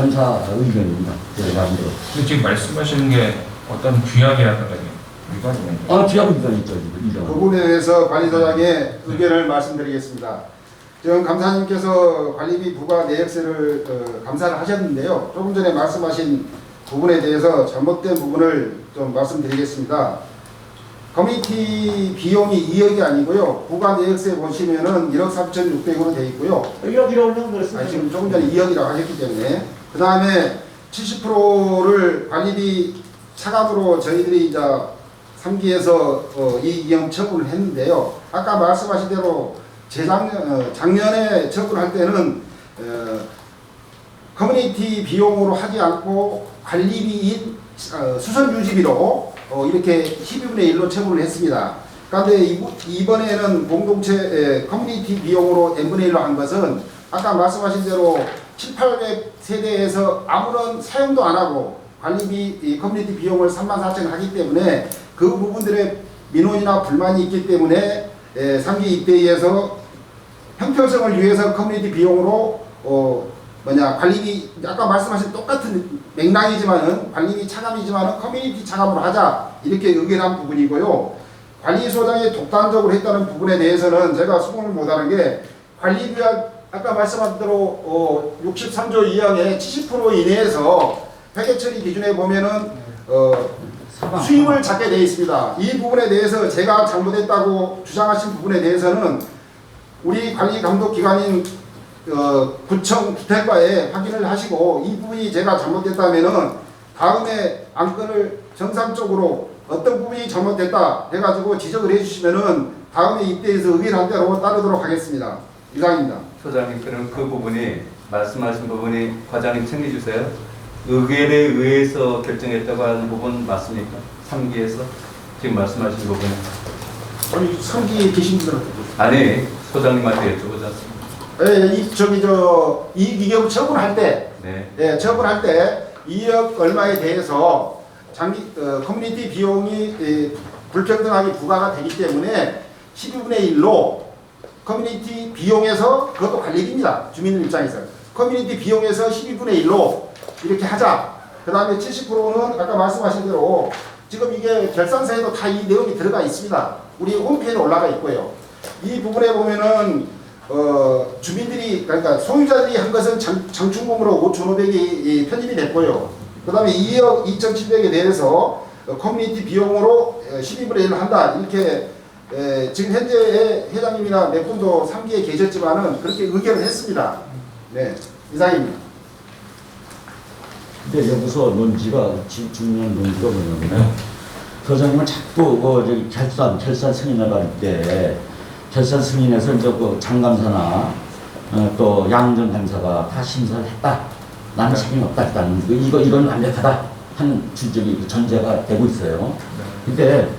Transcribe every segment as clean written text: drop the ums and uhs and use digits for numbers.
감사 의견입니다. 제 마음대로. 근데 지금 말씀하시는 게 어떤 규약이라든가 위반이 있는 거예요? 규약 위반 있죠. 그 부분에 대해서 관리소장의 의견을 말씀드리겠습니다. 지금 감사님께서 관리비 부과 내역세를 감사를 하셨는데요. 조금 전에 말씀하신 부분에 대해서 잘못된 부분을 좀 말씀드리겠습니다. 커뮤니티 비용이 2억이 아니고요. 부과 내역세 보시면은 1억 3,600원으로 되어 있고요. 1억이라고 그랬어요. 지금 조금 전에 2억이라고 하셨기 때문에. 그 다음에 70%를 관리비 차감으로 저희들이 이제 3기에서 이용 처분을 했는데요. 아까 말씀하신 대로 작년에 처분할 때는 커뮤니티 비용으로 하지 않고 관리비인 수선 유지비로 이렇게 12분의 1로 처분을 했습니다. 그런데 이번에는 공동체 커뮤니티 비용으로 n분의 1로 한 것은 아까 말씀하신 대로 7,800세대에서 아무런 사용도 안 하고 관리비 커뮤니티 비용을 34,000원 하기 때문에 그 부분들의 민원이나 불만이 있기 때문에 3기 입대위에서 형평성을 위해서 커뮤니티 비용으로 관리비 아까 말씀하신 똑같은 맥락이지만은 관리비 차감이지만은 커뮤니티 차감으로 하자 이렇게 의견한 부분이고요. 관리소장이 독단적으로 했다는 부분에 대해서는 제가 수긍을 못하는 게 관리비와 아까 말씀한 대로 63조 2항의 70% 이내에서 회계 처리 기준에 보면은 수입을 잡게 되어 있습니다. 이 부분에 대해서 제가 잘못했다고 주장하신 부분에 대해서는 우리 관리감독기관인 구청 주택과에 확인을 하시고 이 부분이 제가 잘못됐다면은 다음에 안건을 정상적으로 어떤 부분이 잘못됐다 해가지고 지적을 해주시면은 다음에 입대해서 의결한 대로 따르도록 하겠습니다. 이상입니다. 소장님, 그럼 그 부분이 말씀하신 부분이 과장님 챙겨주세요. 의결에 의해서 결정했다고 하는 부분 맞습니까? 3기에서 지금 말씀하신 부분. 아니 3기에 계신 분들한테 아니, 소장님한테 여쭤보지 않습니까? 이익이익 처분할 때, 네. 처분할 때 2억 얼마에 대해서 커뮤니티 비용이 불평등하게 부과가 되기 때문에 12분의 1로 커뮤니티 비용에서 그것도 관리비입니다. 주민들 입장에서 커뮤니티 비용에서 12분의 1로 이렇게 하자. 그 다음에 70%는 아까 말씀하신 대로 지금 이게 결산서에도 다 이 내용이 들어가 있습니다. 우리 홈페이지에 올라가 있고요. 이 부분에 보면은 주민들이 그러니까 소유자들이 한 것은 장충금으로 5,500이 편입이 됐고요. 그 다음에 2억 2,700에 대해서 커뮤니티 비용으로 12분의 1을 한다. 이렇게 지금 현재 회장님이나 몇 분도 3기에 계셨지만은 그렇게 의결을 했습니다. 네, 이상입니다. 근데 여기서 논지가 중요한 논지가 뭐냐면 소장님은 자꾸 결산 승인을 받을 때 결산 승인에서 이제 그 장감사나 또 양정감사가 다 심사를 했다. 나는 책임이 없다 했다는 이건 완벽하다 하는 주적이 전제가 되고 있어요. 근데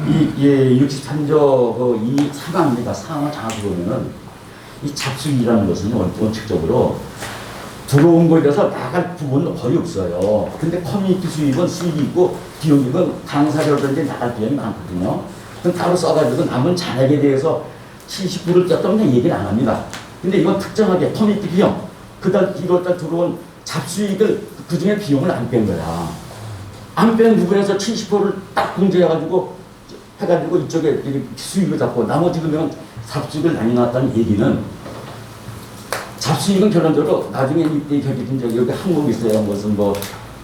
이 63조 이 사망입니다. 사망을 정확히 보면은 이 잡수이라는 것은 원칙적으로 들어온 거에 대해서 나갈 부분은 거의 없어요. 근데 커뮤니티 수입이 있고 비용이건 강사료든지 나갈 비용이 많거든요. 그럼 따로 써가지고 남은 잔액에 대해서 70%를 떴다면 얘기를 안 합니다. 근데 이건 특정하게 커뮤니티 비용, 그달 1월달 들어온 잡수익을 그 중에 비용을 안 뺀 거야. 안 뺀 부분에서 70%를 딱 공제해가지고 이쪽에 수익을 잡고 나머지 그러면 잡수익을 나눠놨다는 얘기는 잡수익은 결론적으로 나중에 이때 결정된 적이 여기 항목이 있어요. 무슨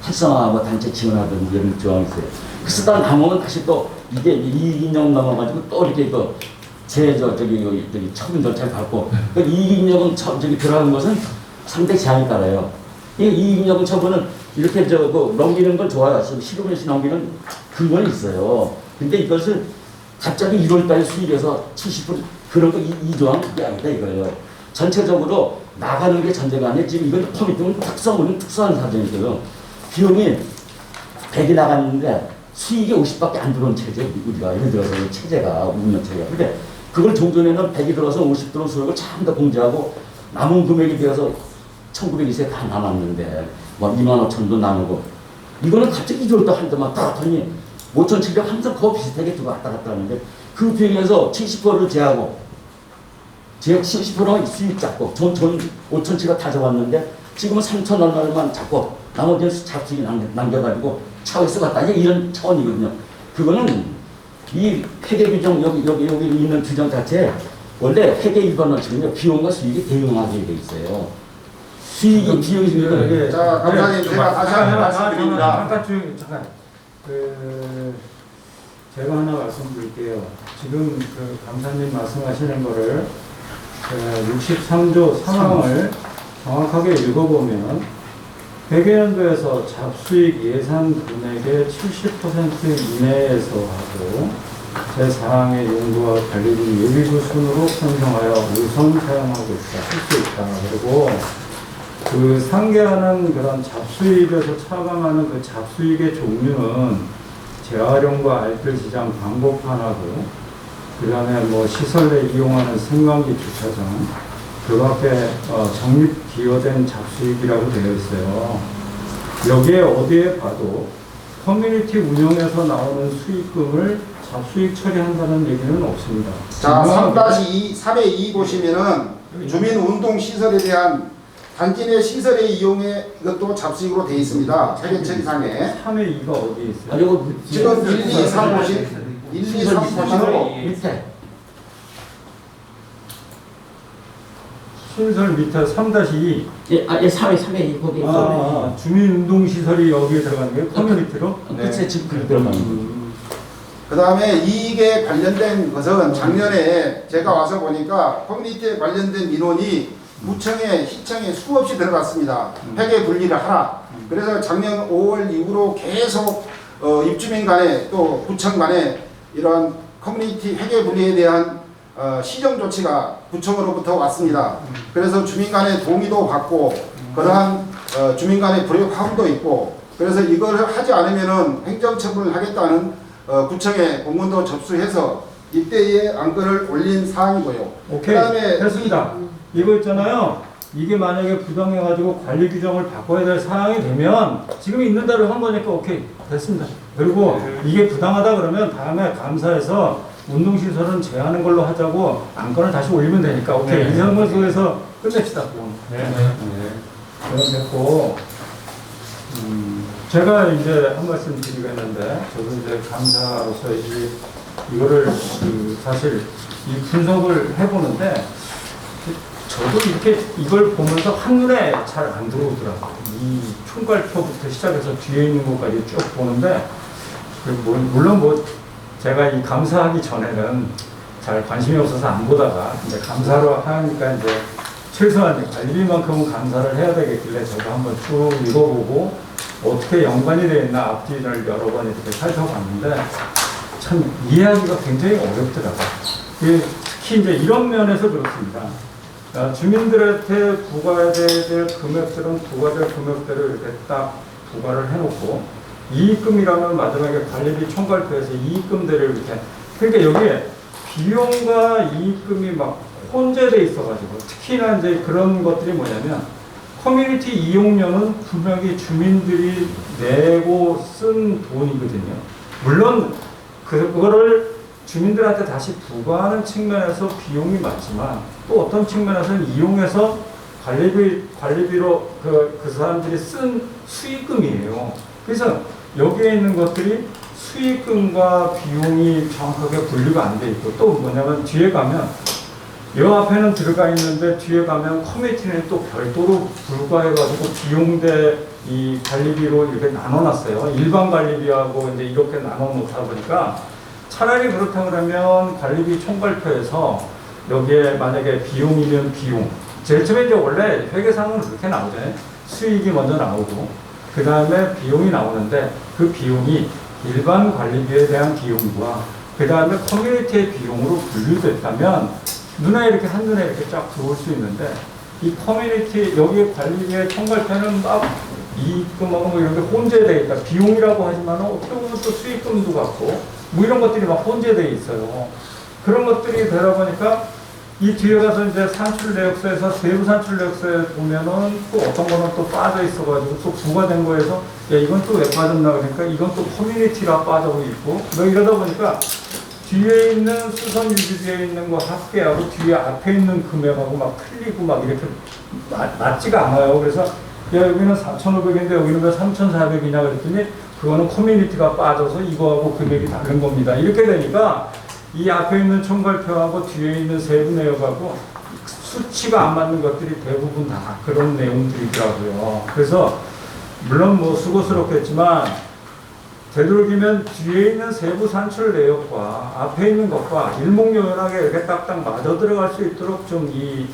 활성화 단체 지원하든 이런 조항이 있어요. 그 쓰다 남으면 다시 또 이게 2인용 넘어가지고 또 이렇게 처분 절차를 밟고 이익인력은 들어가는 것은 상대 제한에 따라요. 이 이익인력은 처분은 이렇게 넘기는 건 좋아요. 15년씩 넘기는 근거는 있어요. 근데 이것을 갑자기 1월달에 수입해서 70% 그런 거 이 조항 그게 아니다 이거예요. 전체적으로 나가는 게 전제가 아니에요. 지금 이건 커뮤니티는 특수한 사정이고요. 비용이 100이 나갔는데 수익이 50밖에 안 들어온 체제, 우리가 예를 들어서 체제가 운영 체제가. 근데 그걸 종전에는 100이 들어서 50 들어온 수익을 전부 다 공제하고 남은 금액이 되어서 1920에 다 남았는데 25,000도 나누고 이거는 갑자기 1월달 한 대만 딱 하더니 5,700 항상 그거 비슷하게 두고 왔다 갔다 하는데 그 비용에서 70%를 제하고 70%가 수익 잡고 전 5,700 다 잡았는데 지금은 3천 얼마만 잡고 나머지는 잡수기 남겨가지고 차에 쓰갔다 이제 이런 차원이거든요. 그거는 이 회계 규정 여기 있는 규정 자체 원래 회계 일반으로 치면요 비용과 수익이 대응하게 돼 있어요. 수익이 비용이니까 자, 감사님 제가 다시 한번 말씀드립니다. 잠깐 조용히 잠깐. 제가 하나 말씀드릴게요. 지금 그 감사님 말씀하시는 거를 63조 상황을 정확하게 읽어보면 회계연도에서 잡수익 예산 금액의 70% 이내에서 하고 제4항의 용도와 관리비 예비부 순으로 편성하여 우선 사용하고 있다. 쓸 수 있다. 그리고 그 상계하는 그런 잡수익에서 차감하는 그 잡수익의 종류는 재활용과 알뜰 시장 광고판하고 그 다음에 뭐 시설 내 이용하는 승강기 주차장 그 밖에 적립 기여된 잡수익이라고 되어 있어요. 여기에 어디에 봐도 커뮤니티 운영에서 나오는 수익금을 잡수익 처리한다는 얘기는 없습니다. 자, 3-2, 3의 2 보시면은 주민운동시설에 대한 단지 내 시설의 이용에 이것도 잡수익으로 되어 있습니다. 회계처리상에. 3의 2가 어디에 있어요? 아니 이거 지금 1, 2, 3 보시 1, 2, 3 보시고 밑에 신설 밑에 3-2 예, 3회 거기 있어. 주민운동시설이 여기에 들어가는 거예요? 커뮤니티로? 그치 지금 그렇게 들어가는 그 다음에 이익에 관련된 것은 작년에 제가 와서 보니까 커뮤니티에 관련된 민원이 구청에 시청에 수없이 들어갔습니다. 회계 분리를 하라. 그래서 작년 5월 이후로 계속 입주민 간에 또 구청 간에 이런 커뮤니티 회계 분리에 대한 시정 조치가 구청으로부터 왔습니다. 그래서 주민 간의 동의도 받고 그러한 주민 간의 불협화음도 있고 그래서 이걸 하지 않으면은 행정처분을 하겠다는 구청에 공문도 접수해서 이때의 안건을 올린 사항이고요. 오케이. 그다음에 됐습니다. 이거 있잖아요. 이게 만약에 부당해가지고 관리 규정을 바꿔야 될 사항이 되면 지금 있는 대로 한 거니까 오케이. 됐습니다. 그리고 이게 부당하다 그러면 다음에 감사해서 운동시설은 제하는 걸로 하자고 안건을 다시 올리면 되니까 오케이. 이 상황에서 끝냅시다. 네. 그럼 됐고 제가 이제 한 말씀 드리고 했는데 저도 이제 감사로서 이거를 사실 이 분석을 해보는데 저도 이렇게 이걸 보면서 한눈에 잘 안 들어오더라고요. 이 총괄표부터 시작해서 뒤에 있는 것까지 쭉 보는데 물론 뭐 제가 이 감사하기 전에는 잘 관심이 없어서 안 보다가 이제 감사로 하니까 이제 최소한 관리비만큼은 감사를 해야 되겠길래 저도 한번 쭉 읽어보고 어떻게 연관이 되어 있나 앞뒤를 여러 번 이렇게 살펴봤는데 참 이해하기가 굉장히 어렵더라고요. 특히 이제 이런 면에서 그렇습니다. 주민들한테 부과돼야 될 금액들은 부과될 금액들을 이렇게 딱 부과를 해놓고 이익금이라면 마지막에 관리비 총괄표에서 이익금들을 이렇게 그러니까 여기에 비용과 이익금이 막 혼재돼 있어가지고 특히나 이제 그런 것들이 뭐냐면 커뮤니티 이용료는 분명히 주민들이 내고 쓴 돈이거든요. 물론 그거를 주민들한테 다시 부과하는 측면에서 비용이 맞지만 또 어떤 측면에서는 이용해서 관리비로 그 사람들이 쓴 수익금이에요. 그래서 여기에 있는 것들이 수익금과 비용이 정확하게 분리가 안 돼 있고 또 뭐냐면 뒤에 가면 이 앞에는 들어가 있는데 뒤에 가면 커뮤니티는 또 별도로 불과해가지고 비용대 이 관리비로 이렇게 나눠놨어요. 일반 관리비하고 이제 이렇게 나눠놓다 보니까 차라리 그렇다 그러면 관리비 총괄표에서 여기에 만약에 비용이면 비용. 제일 처음에 이제 원래 회계상은 그렇게 나오잖아요. 수익이 먼저 나오고 그 다음에 비용이 나오는데 그 비용이 일반 관리비에 대한 비용과 그 다음에 커뮤니티의 비용으로 분류됐다면 눈에 이렇게 한눈에 이렇게 쫙 들어올 수 있는데 이 커뮤니티 여기 관리비의 총괄표는 막 이익금하고 뭐 이런 게 혼재되어 있다. 비용이라고 하지만 어떻게 보면 또 수익금도 같고 뭐 이런 것들이 막 혼재되어 있어요. 그런 것들이 되다 보니까 이 뒤에 가서 이제 산출 내역서에서 세부 산출 내역서에 보면은 또 어떤 거는 또 빠져 있어가지고 또 부과된 거에서 야 이건 또 왜 빠졌나 그러니까 이건 또 커뮤니티라 빠져 있고 뭐 이러다 보니까 뒤에 있는 수선 유지되어 있는 거 합계하고 뒤에 앞에 있는 금액하고 막 틀리고 막 이렇게 맞지가 않아요. 그래서 야, 여기는 4,500인데 여기는 왜 3,400이냐 그랬더니 그거는 커뮤니티가 빠져서 이거하고 금액이 다른 겁니다. 이렇게 되니까 이 앞에 있는 총괄표하고 뒤에 있는 세부 내역하고 수치가 안 맞는 것들이 대부분 다 그런 내용들이더라고요. 그래서 물론 뭐 수고스럽겠지만 되도록이면 뒤에 있는 세부 산출 내역과 앞에 있는 것과 일목요연하게 이렇게 딱딱 맞아 들어갈 수 있도록 좀 이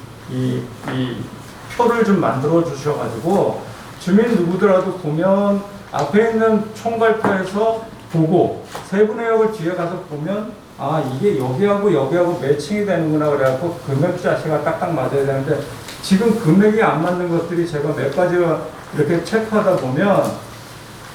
표를 좀 만들어 주셔가지고 주민 누구더라도 보면 앞에 있는 총괄표에서 보고 세부 내역을 뒤에 가서 보면 아 이게 여기하고 매칭이 되는구나 그래갖고 금액 자체가 딱딱 맞아야 되는데 지금 금액이 안 맞는 것들이 제가 몇 가지가 이렇게 체크하다 보면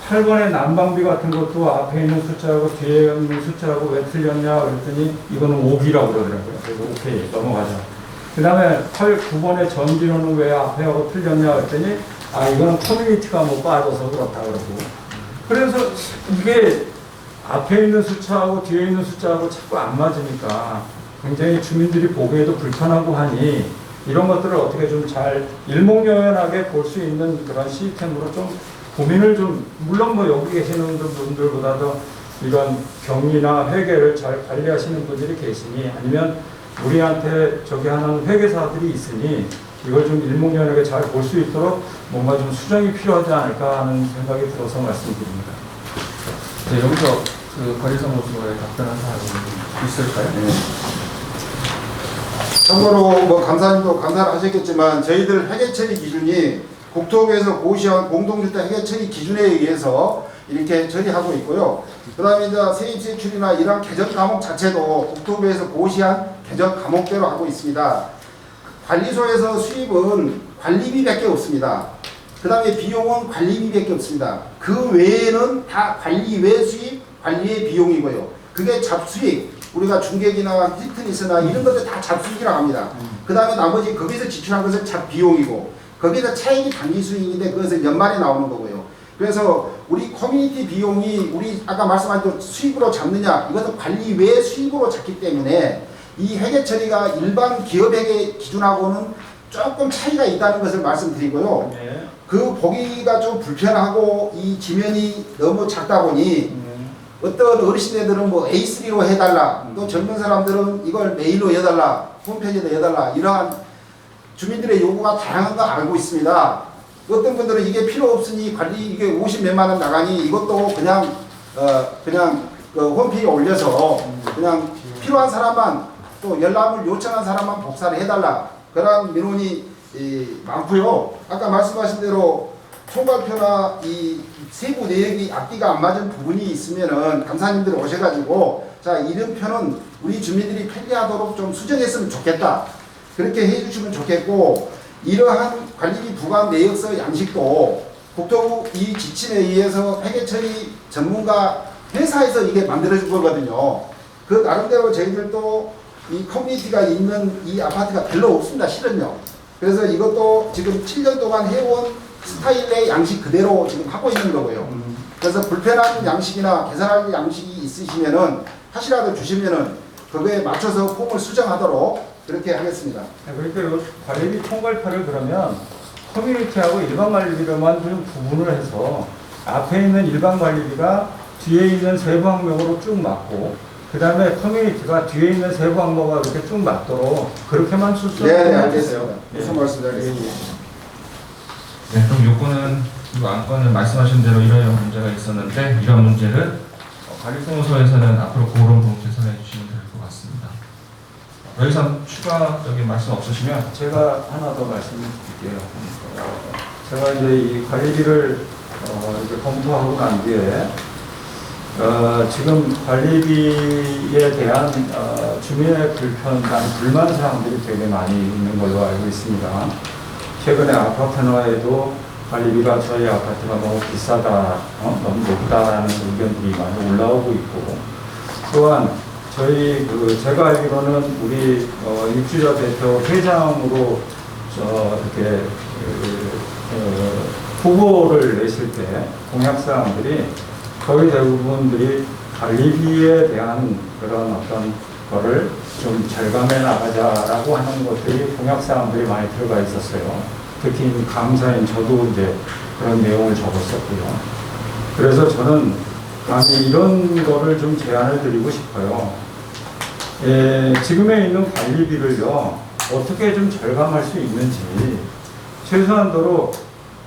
8번의 난방비 같은 것도 앞에 있는 숫자하고 뒤에 있는 숫자하고 왜 틀렸냐 그랬더니 이거는 5기라고 그러더라고요. 그래서 오케이 넘어가자. 그 다음에 9번의 전기료는 왜 앞에하고 틀렸냐 그랬더니 아 이거는 커뮤니티가 뭐 빠져서 그렇다 그러고 그래서 이게 앞에 있는 숫자하고 뒤에 있는 숫자하고 자꾸 안 맞으니까 굉장히 주민들이 보기에도 불편하고 하니 이런 것들을 어떻게 좀 잘 일목요연하게 볼 수 있는 그런 시스템으로 좀 고민을 좀 물론 뭐 여기 계시는 분들보다도 이런 경리나 회계를 잘 관리하시는 분들이 계시니 아니면 우리한테 저기 하는 회계사들이 있으니 이걸 좀 일목요연하게 잘 볼 수 있도록 뭔가 좀 수정이 필요하지 않을까 하는 생각이 들어서 말씀드립니다. 네, 여기서 그 관리사무소에 답변한 사람이 있을까요? 네. 참고로 뭐 감사님도 감사를 하셨겠지만 저희들 회계처리 기준이 국토부에서 고시한 공동주택 회계처리 기준에 의해서 이렇게 처리하고 있고요. 그 다음에 이제 세입세출이나 이런 개정 과목 자체도 국토부에서 고시한 개정 과목대로 하고 있습니다. 관리소에서 수입은 관리비밖에 없습니다. 그 다음에 비용은 관리비밖에 없습니다. 그 외에는 다 관리 외 수입, 관리 외 비용이고요. 그게 잡수익, 우리가 중개기나 피트니스나 이런 것들 다 잡수익이라고 합니다. 그 다음에 나머지 거기서 지출한 것은 잡비용이고 거기서 차익이 단기 수익인데 그것은 연말에 나오는 거고요. 그래서 우리 커뮤니티 비용이 우리 아까 말씀하신 대로 수익으로 잡느냐 이것은 관리 외 수익으로 잡기 때문에 이 회계 처리가 일반 기업회계 기준하고는 조금 차이가 있다는 것을 말씀드리고요. 네. 그 보기가 좀 불편하고 이 지면이 너무 작다 보니 어떤 어르신들은 뭐 A3로 해달라 또 젊은 사람들은 이걸 메일로 해달라 홈페이지에 해달라 이러한 주민들의 요구가 다양한 거 알고 있습니다. 어떤 분들은 이게 필요 없으니 관리 이게 50몇만 원 나가니 이것도 그냥 그 홈페이지에 올려서 그냥 필요한 사람만 또 열람을 요청한 사람만 복사를 해달라 그런 민원이 많고요. 아까 말씀하신 대로 총괄표나 이 세부 내역이 앞뒤가 안 맞은 부분이 있으면은 감사님들이 오셔가지고 자 이런 표는 우리 주민들이 편리하도록 좀 수정했으면 좋겠다. 그렇게 해주시면 좋겠고 이러한 관리비 부과 내역서 양식도 국토부 이 지침에 의해서 회계처리 전문가 회사에서 이게 만들어진 거거든요. 그 나름대로 저희들도 이 커뮤니티가 있는 이 아파트가 별로 없습니다. 실은요. 그래서 이것도 지금 7년 동안 해온 스타일의 양식 그대로 지금 하고 있는 거고요. 그래서 불편한 양식이나 개선할 양식이 있으시면은 하시라도 주시면은 그거에 맞춰서 폼을 수정하도록 그렇게 하겠습니다. 그러니까 이 관리비 총괄표를 그러면 커뮤니티하고 일반 관리비로만 좀 구분을 해서 앞에 있는 일반 관리비가 뒤에 있는 세부 항목으로 쭉 맞고 그 다음에 커뮤니티가 뒤에 있는 세부 항목과 이렇게 쭉 맞도록 그렇게만 수정해 네, 알겠습니다. 무슨 말씀 예, 드리겠습니다. 네, 그럼 요거는 이 안건은 말씀하신 대로 이런 문제가 있었는데 이런 문제를 관리사무소에서는 앞으로 그런 부분 개선해 주시면 될 것 같습니다. 더 이상 추가적인 말씀 없으시면 제가 하나 더 말씀드릴게요. 제가 이제 이 관리비를 이제 검토하고 난 뒤에 지금 관리비에 대한 주민의 불만 사항들이 되게 많이 있는 걸로 알고 있습니다. 최근에 아파트너에도 관리비가 저희 아파트가 너무 비싸다, 너무 높다라는 의견들이 많이 올라오고 있고, 또한 저희 제가 알기로는 우리 입주자 대표 회장으로 이렇게 후보를 내실 때 공약 사항들이 거의 대부분들이 관리비에 대한 그런 어떤 거를 좀 절감해 나가자라고 하는 것들이 공약사항들이 많이 들어가 있었어요. 특히 감사인 저도 이제 그런 내용을 적었었고요. 그래서 저는 감히 이런 거를 좀 제안을 드리고 싶어요. 지금에 있는 관리비를요, 어떻게 좀 절감할 수 있는지, 최소한도로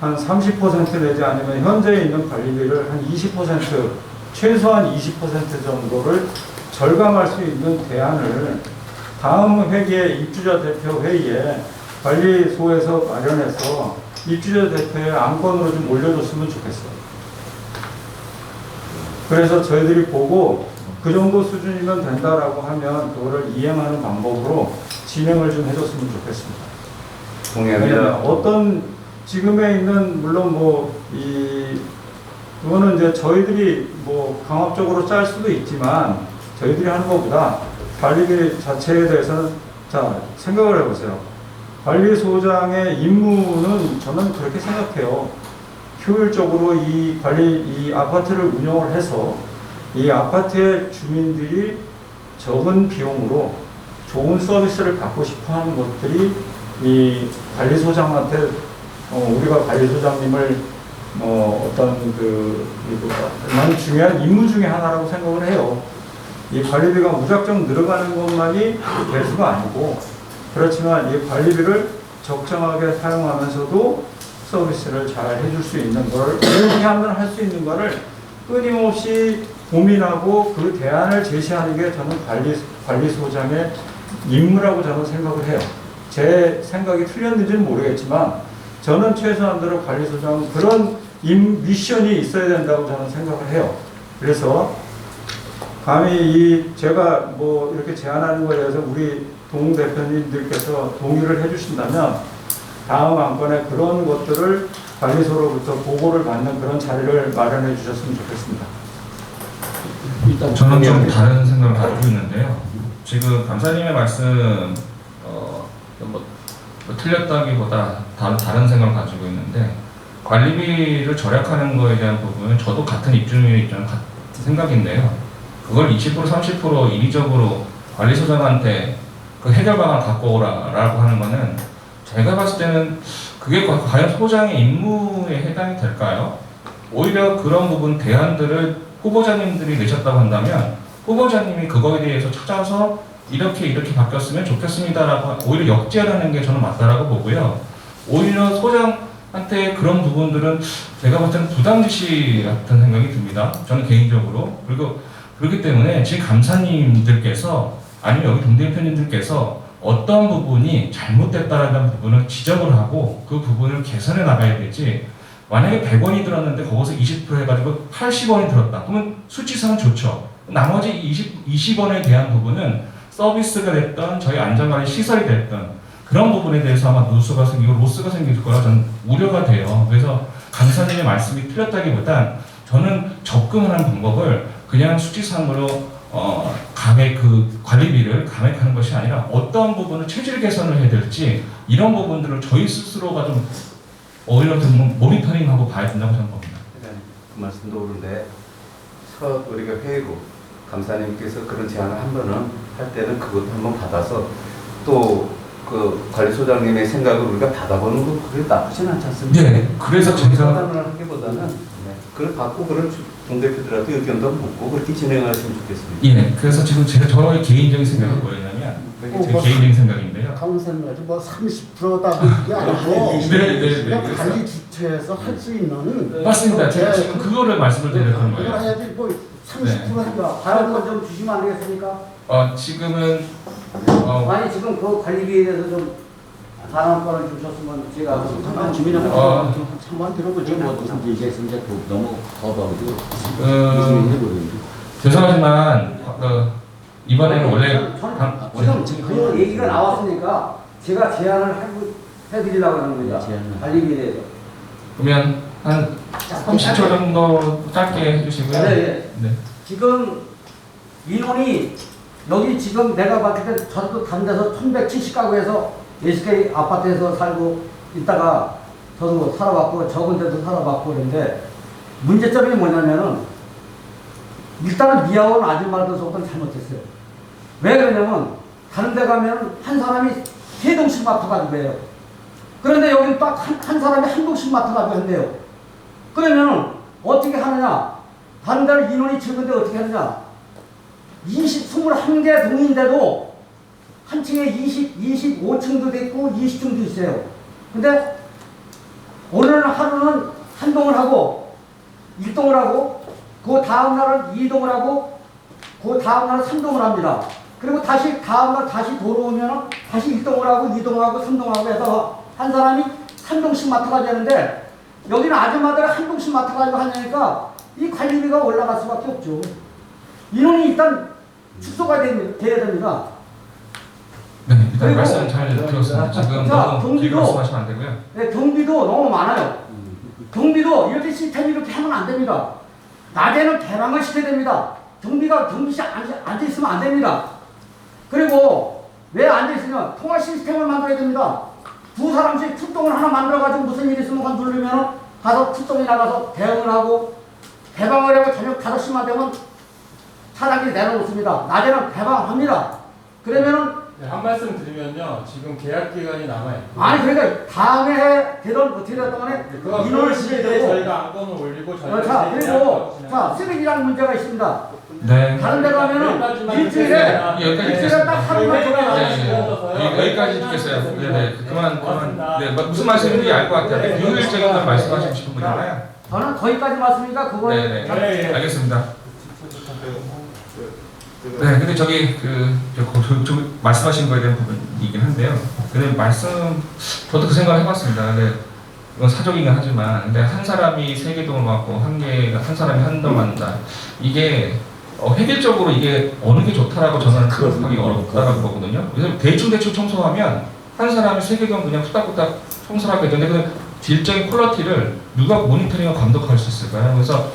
한 30% 내지 아니면 현재 있는 관리비를 한 20%, 최소한 20% 정도를 절감할 수 있는 대안을 다음 회기에 입주자 대표 회의에 관리소에서 마련해서 입주자 대표의 안건으로 좀 올려줬으면 좋겠어요. 그래서 저희들이 보고 그 정도 수준이면 된다라고 하면 그거를 이행하는 방법으로 진행을 좀 해줬으면 좋겠습니다. 동의합니다. 어떤 지금에 있는 물론 그거는 이제 저희들이 강압적으로 짤 수도 있지만 저희들이 하는 것보다 관리비 자체에 대해서는 자 생각을 해보세요. 관리소장의 임무는 저는 그렇게 생각해요. 효율적으로 이 아파트를 운영을 해서 이 아파트의 주민들이 적은 비용으로 좋은 서비스를 받고 싶어 하는 것들이 이 관리소장한테 우리가 관리소장님을 난 중요한 임무 중에 하나라고 생각을 해요. 이 관리비가 무작정 늘어가는 것만이 대수가 아니고 그렇지만 이 관리비를 적정하게 사용하면서도 서비스를 잘 해줄 수 있는 걸 어떻게 하면 할 수 있는 거를 끊임없이 고민하고 그 대안을 제시하는 게 저는 관리소장의 임무라고 저는 생각을 해요. 제 생각이 틀렸는지는 모르겠지만 저는 최소한대로 관리소장은 그런 미션이 있어야 된다고 저는 생각을 해요. 그래서 감히 제가 이렇게 제안하는 거에 대해서 우리 동 대표님들께서 동의를 해주신다면 다음 안건에 그런 것들을 관리소로부터 보고를 받는 그런 자리를 마련해 주셨으면 좋겠습니다. 일단 저는 좀 다른 생각을 가지고 있는데요. 지금 감사님의 말씀 틀렸다기보다 다른 생각을 가지고 있는데 관리비를 절약하는 거에 대한 부분은 저도 같은 입주민의 입장 같은 생각인데요. 그걸 20% 30% 인위적으로 관리소장한테 그 해결 방안 갖고 오라라고 하는 거는 제가 봤을 때는 그게 과연 소장의 임무에 해당이 될까요? 오히려 그런 부분 대안들을 후보자님들이 내셨다고 한다면 후보자님이 그거에 대해서 찾아서 이렇게 바뀌었으면 좋겠습니다라고 오히려 역제하는 게 저는 맞다라고 보고요. 오히려 소장한테 그런 부분들은 제가 봤을 때는 부당지시 같은 생각이 듭니다. 저는 개인적으로. 그리고 그렇기 때문에 지금 감사님들께서 아니면 여기 동대표님들께서 어떤 부분이 잘못됐다라는 부분을 지적을 하고 그 부분을 개선해 나가야 되지, 만약에 100원이 들었는데 거기서 20% 해가지고 80원이 들었다. 그러면 수치상은 좋죠. 나머지 20원에 대한 부분은 서비스가 됐던 저희 안전관리 시설이 됐던 그런 부분에 대해서 아마 누수가 생기고 로스가 생길 거라 저는 우려가 돼요. 그래서 감사님의 말씀이 틀렸다기보단 저는 접근하는 방법을 그냥 수치상으로 관리비를 감액하는 것이 아니라 어떤 부분을 체질 개선을 해야 될지 이런 부분들을 저희 스스로가 좀 오히려 좀 모니터링하고 봐야 된다고 생각합니다. 그 말씀도 옳은데 첫 우리가 회의로 감사님께서 그런 제안을 한 번은 할 때는 그것도 한번 받아서 또 그 관리소장님의 생각을 우리가 받아보는 거 그게 나쁘진 않지 않습니까? 네, 그래서 제가 판단을 하기보다는 그걸 받고 그런 동대표들한테 의견도 묻고 그렇게 진행하시면 좋겠습니다. 예, 그래서 지금 저의 개인적인 생각이 뭐였냐면 제 개인적인 생각인데요. 강원사님 아주 30%다 그게 아니고 그냥 관리 주체에서 할 수 있는 맞습니다. 제가 지금 그거를 말씀을 드렸던 그걸 거예요. 해야지 30% 하니까 다른 거 좀 주시면 안 되겠습니까? 지금은 아니 지금 그 관리비에 대해서 좀 다른 거를 주셨으면 제가 잠깐 주민한테 한번 들어보죠. 무슨 얘기했으면 이제 너무 거부하고 죄송하지만 이번에는 원래 지금 그 얘기가 나왔으니까 제가 제안을 해드리려고 하는 거죠. 관리비에 대해서. 그러면 한 30초 정도 짧게 해주시고요. 네. 네. 지금 민원이 여기 지금 내가 봤을 때 저도 다른 데서 1170가구에서 SK 아파트에서 살고 있다가 저도 살아봤고 적은 데도 살아봤고 그런데 문제점이 뭐냐면은 일단은 미아원 아줌마들서부터 잘못했어요. 왜 그러냐면 다른 데 가면 한 사람이 3동씩 맡아가지고 해요. 그런데 여기는 딱 한 사람이 1동씩 맡아가지고 한대요. 그러면 어떻게 하느냐? 다른 데는 인원이 적은데 어떻게 하느냐? 21개 동인데도 한 층에 25층도 됐고 20층도 있어요. 근데 오늘 하루는 한 동을 하고 1동을 하고 그 다음날은 2동을 하고 그 다음날은 3동을 합니다. 그리고 다시 다음날 다시 돌아오면 다시 1동을 하고 2동을 하고 3동을 하고 해서 한 사람이 3동씩 맡아가야 되는데 여기는 아줌마들이 1동씩 맡아가지고 하니까 이 관리비가 올라갈 수밖에 없죠. 인원이 일단 축소가 돼야 됩니다. 네, 일단 그리고- 말씀 잘 들었습니다. 지금 자, 너무 길게 경기도- 말씀하시면 안 되고요. 네, 경비도 너무 많아요. 경비도 이렇게 시스템 이렇게 하면 안 됩니다. 낮에는 개방을 시켜야 됩니다. 경비실 앉아있으면 안 됩니다. 그리고 왜 앉아있으면 통화 시스템을 만들어야 됩니다. 두 사람씩 출동을 하나 만들어가지고 무슨 일이 있으면 누르면 가서 출동이 나가서 대응을 하고 개방을 하고 저녁 5시만 되면 차량이 내려놓습니다. 낮에는 개방합니다. 그러면은 네, 한 말씀 드리면요. 지금 계약 기간이 남아요. 아니 그러니까 다음에 해 되던 어떻게 됐던 간에 그거 인원을 시에 줄여야 대해 되고 저희가 안건을 올리고 저희가 자 이제 그리고 계약하고 자 쓰레기라는 문제가 있습니다. 네. 다른 데 가면은 여기까지만 일주일에 듣겠습니다. 여기까지 일주일에 딱 하루만 정해놔요. 여기까지 듣겠어요. 네네. 그만. 네, 무슨 말씀인지 알 것 같아요. 효율적인 걸 말씀하시고 싶은 거잖아요. 저는 거기까지 왔으니까 그걸 네네. 네. 알겠습니다. 네, 근데 저기 말씀하신 거에 대한 부분이긴 한데요. 근데 저도 그 생각을 해봤습니다. 근데 이건 사적이긴 하지만, 근데 한 사람이 3개 동을 맞고 한 사람이 한 동을 맞는다. 이게 획일적으로 이게 어느 게 좋다라고 저는 생각하기 어렵다라고 보거든요. 그래서 대충 청소하면 한 사람이 3개 동 그냥 후딱후딱 청소를 하게 되는데 그 질적인 퀄리티를 누가 모니터링과 감독할 수 있을까요? 그래서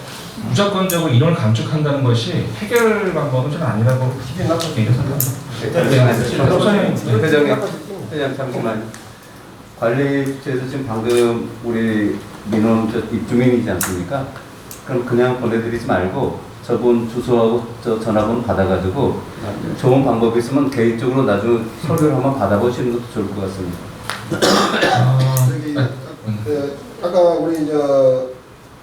무조건적으로 인원을 감축한다는 것이 해결 방법은 좀 아니라고 생각합니다. 회장님 잠시만. 관리처에서 지금 방금 우리 민원 입주민이지 않습니까? 그럼 그냥 보내드리지 말고 저분 주소하고 전화번호 받아가지고 좋은 방법이 있으면 개인적으로 나중에 서류를 한번 받아보시는 것도 좋을 것 같습니다. 저기 아까 우리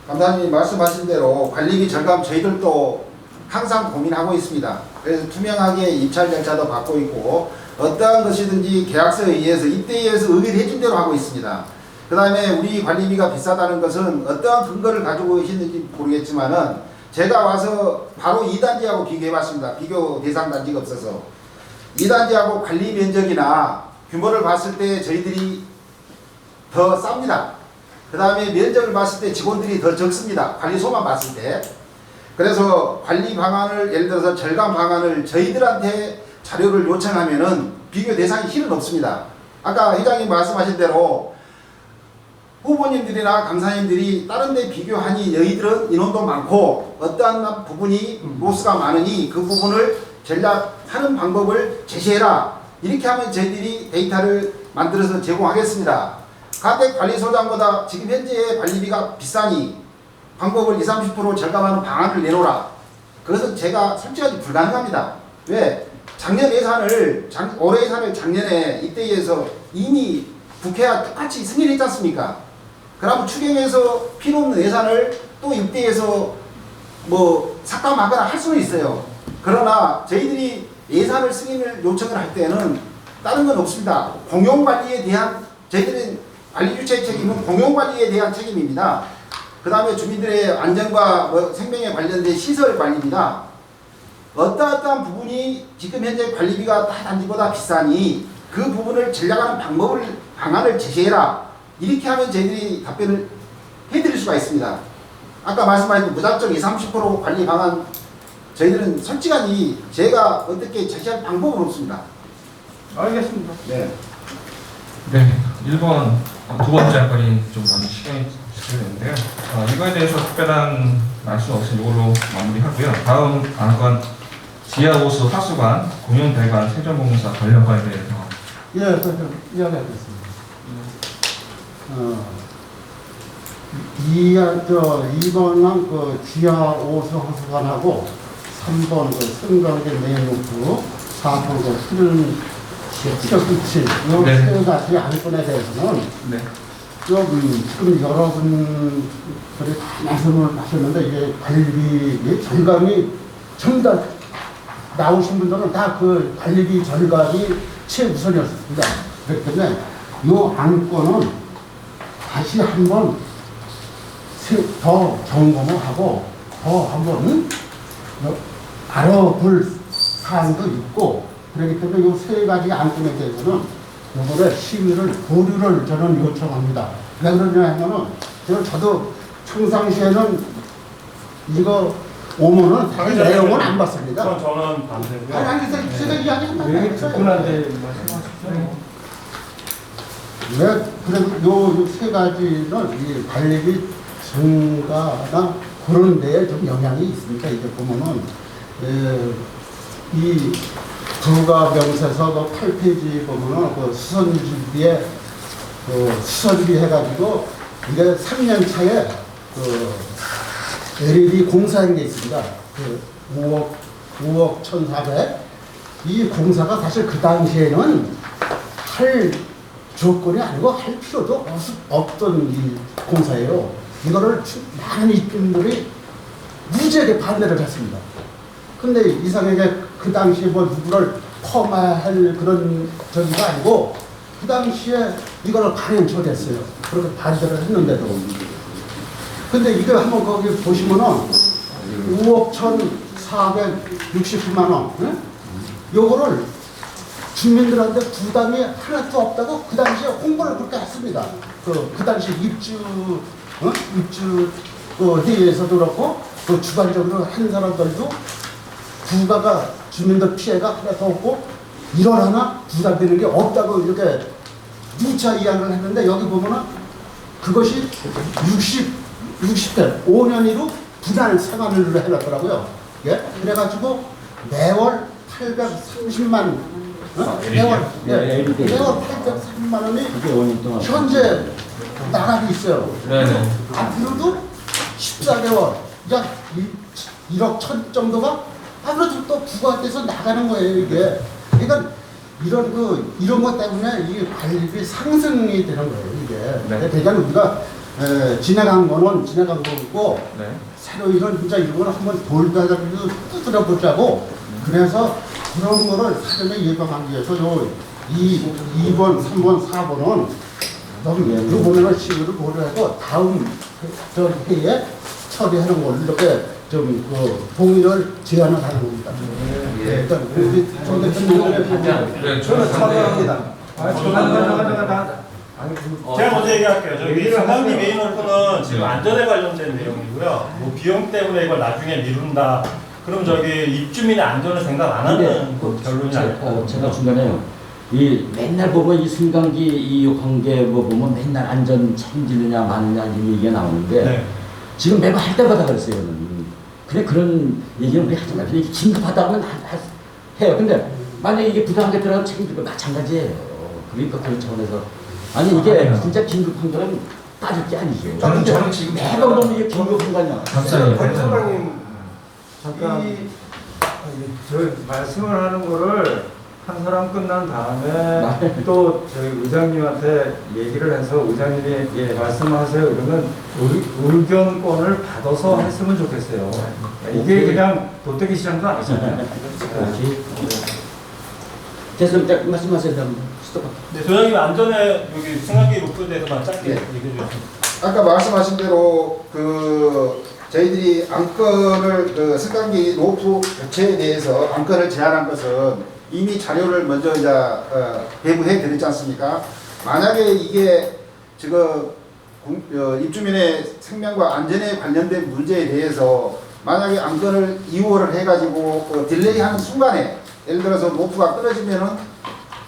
감사님이 말씀하신 대로 관리비 절감 저희들도 항상 고민하고 있습니다. 그래서 투명하게 입찰 절차도 받고 있고 어떠한 것이든지 계약서에 의해서 입대에서 의결해 준 대로 하고 있습니다. 그 다음에 우리 관리비가 비싸다는 것은 어떠한 근거를 가지고 계시는지 모르겠지만은 제가 와서 바로 2단지하고 비교해 봤습니다. 비교 대상 단지가 없어서 2단지하고 관리 면적이나 규모를 봤을 때 저희들이 더 쌉니다. 그 다음에 면적을 봤을 때 직원들이 더 적습니다. 관리소만 봤을 때. 그래서 관리 방안을 예를 들어서 절감 방안을 저희들한테 자료를 요청하면은 비교 대상이 실은 없습니다. 아까 회장님 말씀하신 대로 후보님들이나 감사님들이 다른 데 비교하니 너희들은 인원도 많고 어떠한 부분이 로스가 많으니 그 부분을 전략하는 방법을 제시해라. 이렇게 하면 저희들이 데이터를 만들어서 제공하겠습니다. 가택 관리소장보다 지금 현재 관리비가 비싸니 방법을 20-30% 절감하는 방안을 내놓으라. 그것은 제가 솔직하게 불가능합니다. 왜? 작년 예산을 올해 예산을 작년에 이때에서 이미 국회와 똑같이 승인했지 않습니까? 그러면 추경에서 필요 없는 예산을 또 이때에서 삭감하거나 할 수는 있어요. 그러나 저희들이 예산을 승인을 요청을 할 때는 다른 건 없습니다. 공용관리에 대한 저희들은 관리주체의 책임은 공용관리에 대한 책임입니다. 그 다음에 주민들의 안전과 생명에 관련된 시설 관리입니다. 어떠한 부분이 지금 현재 관리비가 타 단지보다 비싸니 그 부분을 전략하는 방안을 제시해라. 이렇게 하면 저희들이 답변을 해드릴 수가 있습니다. 아까 말씀하신 무작정 20-30% 관리 방안 저희들은 솔직하니 제가 어떻게 제시할 방법은 없습니다. 알겠습니다. 네. 네, 1번 두 번째 안건이 좀 많이 시간이 지체되는데요. 이거에 대해서 특별한 말씀 없이 이걸로 마무리하고요. 다음 안건 지하호수 하수관 공용배관 세전공사 관련과에 대해서 예, 좀 이야기하겠습니다. 이번은 그 지하 오수 하수관하고 3번 그 승강제 내놓고 4번 그 흐르는 시어끝이 네. 이세 가지 안건에 대해서는 네. 지금 여러분들이 말씀을 하셨는데 이게 관리비 절감이 전부 다 나오신 분들은 다 그 관리비 절감이 최우선이었습니다. 그렇기 때문에 이 안건은 다시 한번 더 점검을 하고 더 한번 알아볼 사항도 있고 그렇기 때문에 이 세 가지 안건에 대해서는 이번에 시위를 보류를 저는 요청합니다. 왜 그러냐 하면은 저도 평상시에는 이거 오면은 다른 내용은 안 봤습니다. 저는 반대고요. 아니 제가 이야기한다. 왜 그분한테 말씀하십시오. 왜 그래도 요 세 가지는 이 관리비 증가나 그런 데에 좀 영향이 있습니다. 이제 보면은 이 부가명세서 그 8페이지 보면은 그 수선주비에 그 수선비 해가지고 이게 3년 차에 그 LED 공사한 게 있습니다. 그 5억 1,400. 이 공사가 사실 그 당시에는 할 조건이 아니고 할 필요도 없던 이 공사예요. 이거를 많은 입주민들이 무지하게 반대를 했습니다. 근데 이상하게 그 당시에 뭐 누구를 폄하할 그런 저기가 아니고 그 당시에 이거를 강행 처리했어요. 그렇게 반대를 했는데도. 근데 이거 한번 거기 보시면은 5억 1,469만 원. 응? 요거를 주민들한테 부담이 하나도 없다고 그 당시에 홍보를 그렇게 했습니다. 그 당시 입주 회의에서도 그렇고 그 주관적으로 한 사람들도 부가가 주민들 피해가 하나도 없고 이런 하나 부담되는 게 없다고 이렇게 누차 이야기를 했는데 여기 보면은 그것이 60대 5년이로 분할 상환을 해놨더라고요. 예? 그래가지고 매월 830만 매월 803만 원이 그게 5년 동안 현재 나가고 있어요. 네네. 앞으로도 14개월 약 1억 1천 정도가 앞으로도 또 부과돼서 나가는 거예요. 이게 그러니까 이런 것 때문에 이 관리비 상승이 되는 거예요. 이게 네. 그러니까 우리가 지나간 거는 지나간 거고 네. 새로 이런 진짜 이런 거는 한번 돌다가지고 두드려 보자고 그래서 그런 거를 사전에 예방하기 위해서 요 2번, 3번, 4번은 너무 요 보면은 시기를 고려하고 다음 저 회의에 처리하는 걸로 이렇게 좀 그 동의를 제안을 하는 겁니다. 예. 일단 우리 조 대표님의 네, 저는 찬성합니다. 제가 먼저 얘기할게요. 저기 상당히 메인 월크는 지금 안전에 관련된 내용이고요. 뭐 비용 때문에 이걸 나중에 미룬다. 그럼 저기 입주민의 안전을 생각 안 하는 결론이 아닐까. 제가 중간에요. 이 맨날 보면 이 승강기 이 관계 뭐 보면 맨날 안전 책임지느냐 마느냐 이 얘기가 나오는데 네. 지금 매번 할 때마다 그랬어요. 그래 그런 얘기는 우리 하지 말자. 이게 긴급하다 하면 해요. 근데 만약에 이게 부당하게 들어가면 책임지고 마찬가지예요. 그러니까 그런 차원에서 아니 이게 진짜 긴급한 거는 빠질 게 아니죠. 저는 지금 매번 보면 이게 긴급한 거냐. 감사해요. 소장님 잠깐 저 말씀을 하는 거를 한 사람 끝난 다음에 또 저희 의장님한테 얘기를 해서 의장님이 말씀하세요 그러면 의견권을 받아서 했으면 좋겠어요. 이게 그냥 도떼기 시장도 아니잖아요. 계속 말씀하세요. 네, 소장님 안전에 여기 승강기 루프에 대해서만 짧게 네. 얘기해 주세요. 아까 말씀하신 대로 저희들이 안건을 승강기 로프 교체에 대해서 안건을 제안한 것은 이미 자료를 먼저 이제 배부해 드렸지 않습니까? 만약에 이게 지금 입주민의 생명과 안전에 관련된 문제에 대해서 만약에 안건을 2월을 해가지고 딜레이하는 순간에 예를 들어서 로프가 끊어지면은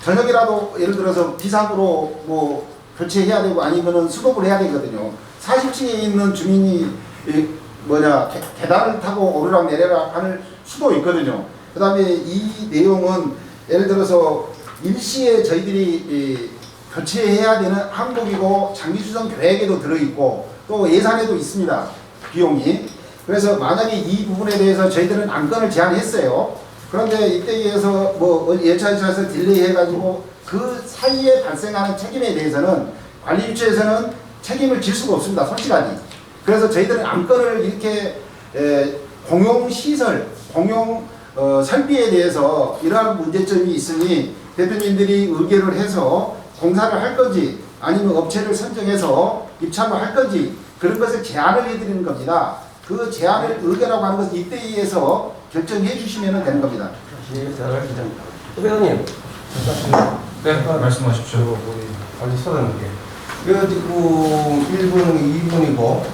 저녁이라도 예를 들어서 비상으로 뭐 교체해야 되고 아니면은 수급을 해야 되거든요. 40층에 있는 주민이 계단을 타고 오르락 내리락 할 수도 있거든요. 그 다음에 이 내용은 예를 들어서 일시에 저희들이 교체해야 되는 항목이고 장기 수선 계획에도 들어있고 또 예산에도 있습니다. 비용이. 그래서 만약에 이 부분에 대해서 저희들은 안건을 제안했어요. 그런데 이때에서 뭐 예차에서 딜레이 해가지고 그 사이에 발생하는 책임에 대해서는 관리주체에서는 책임을 질 수가 없습니다. 솔직하게. 그래서 저희들은 안건을 이렇게 공용시설, 설비에 대해서 이러한 문제점이 있으니 대표님들이 의결을 해서 공사를 할 건지 아니면 업체를 선정해서 입찰을 할 건지 그런 것을 제안을 해드리는 겁니다. 그 제안을 의결하고 하는 것은 이때에서 결정해 주시면 되는 겁니다. 회장님, 네, 말씀하십시오. 관리소장님께. 그리고 1분, 2분이고